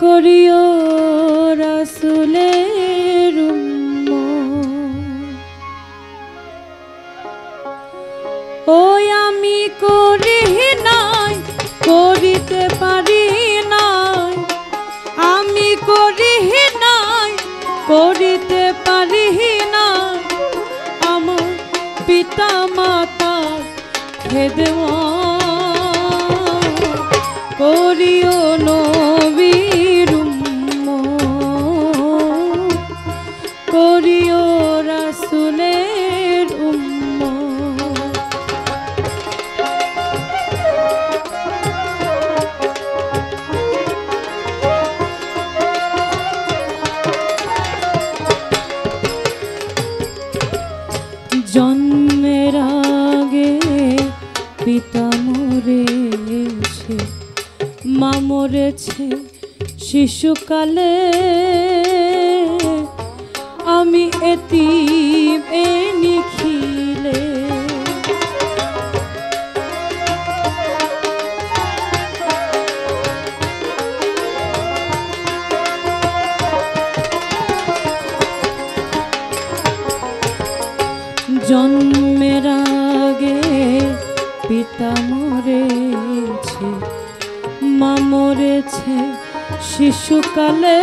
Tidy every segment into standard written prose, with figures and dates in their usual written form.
করিও রাসূলের উম্মত। ওই আমি করি নাই, করিতে পারি নাই, আমি করি নাই, করিতে পারি না আমার পিতা মাতা খেদমত। করিও নবীর উম্মত, করিও রাসূলের উম্মত। জন্মের আগে পিতা মরেছে, মা মরেছে শিশুকালে, আমি এতিম এ নিখিলে। জন্মের আগে পিতা মরেছে, মা মরেছে শিশুকালে,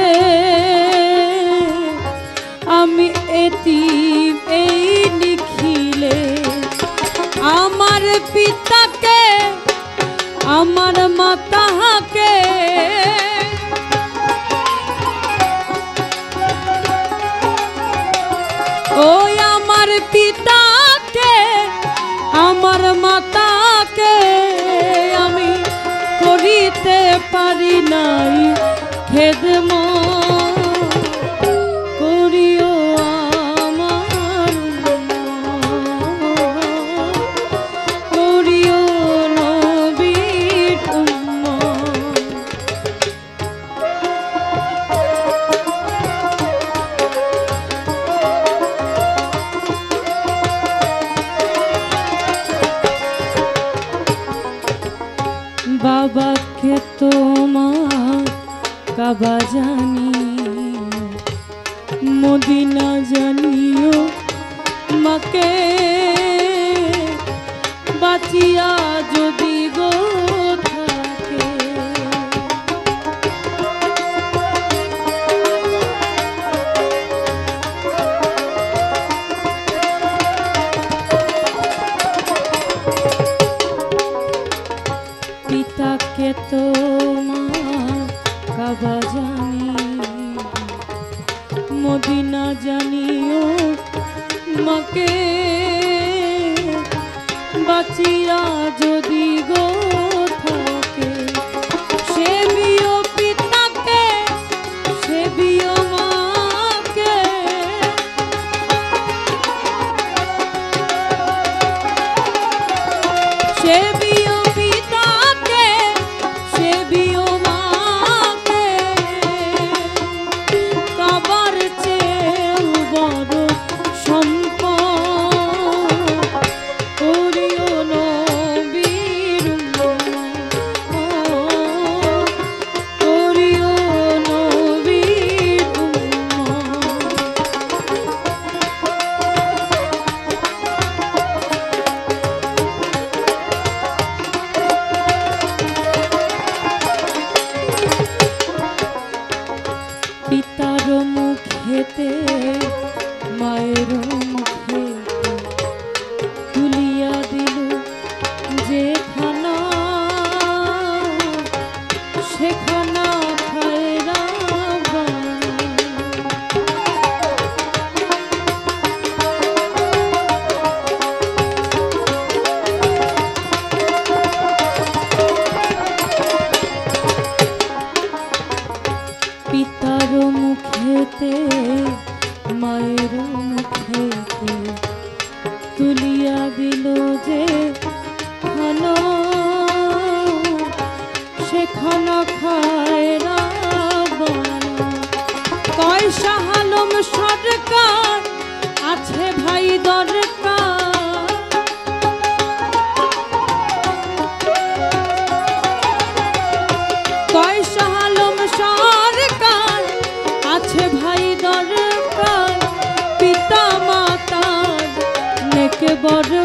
আমি এতিম এই নিখিলে। আমার পিতাকে আমার মাতাকে ওই আমার পিতাকে আমার মাতাকে আমি করিতে পারি নাই খেদমত। করিও আমার উম্মত, করিও নবীর উম্মত। বাবাকে তোমার কাবা জানিও, মদিনা জানিও, মাকে বাঁচিয়া যদি গো থাকে। পিতাকে তোমার কাবা জানিও, মদিনা জানিও, মাকে বাঁচিয়া যদি গো থাকে। সেবিও পিতাকে, সেবিও মাকে, সেবিও পিতাকে, সেবিও মাকে, কাবার চেয়েও বড় সম্পদ। করিও নবীর উম্মত, করিও নবীর উম্মত। পিতার মুখেতে মায়ের মুখে তুলিয়া দিল যে খানা, সেখানা খায় রাবণ। পিতার মুখেতে মায়ের মুখেতে তুলিয়া দিল যে খানা, সেখানা খায় রাবণ। কয় শাহ আলম সরকার আছে ভাই দরকার, কয় শাহ আলম সরকার বর